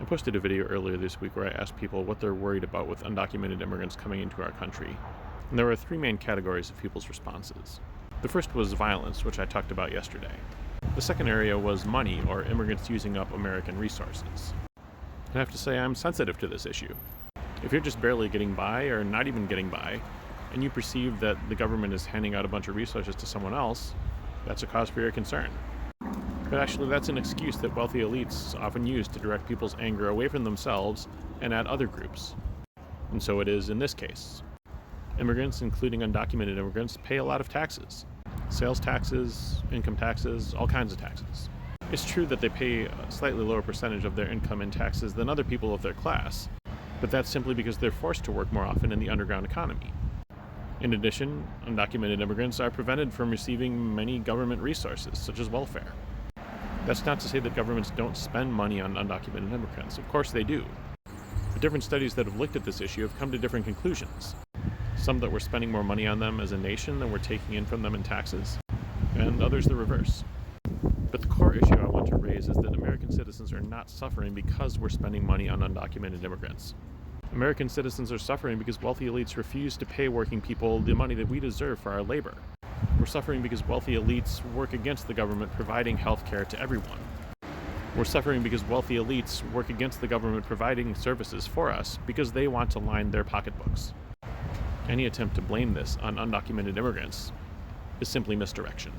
posted a video earlier this week where I asked people what they're worried about with undocumented immigrants coming into our country. And there were three main categories of people's responses. The first was violence, which I talked about yesterday. The second area was money, or immigrants using up American resources. I have to say I'm sensitive to this issue. If you're just barely getting by, or not even getting by, and you perceive that the government is handing out a bunch of resources to someone else, that's a cause for your concern. But actually, that's an excuse that wealthy elites often use to direct people's anger away from themselves and at other groups. And so it is in this case. Immigrants, including undocumented immigrants, pay a lot of taxes. Sales taxes, income taxes, all kinds of taxes. It's true that they pay a slightly lower percentage of their income in taxes than other people of their class, but that's simply because they're forced to work more often in the underground economy. In addition, undocumented immigrants are prevented from receiving many government resources, such as welfare. That's not to say that governments don't spend money on undocumented immigrants. Of course they do. But different studies that have looked at this issue have come to different conclusions. Some that we're spending more money on them as a nation than we're taking in from them in taxes, and others the reverse. But the core issue I want to raise is that American citizens are not suffering because we're spending money on undocumented immigrants. American citizens are suffering because wealthy elites refuse to pay working people the money that we deserve for our labor. We're suffering because wealthy elites work against the government providing health care to everyone. We're suffering because wealthy elites work against the government providing services for us because they want to line their pocketbooks. Any attempt to blame this on undocumented immigrants is simply misdirection.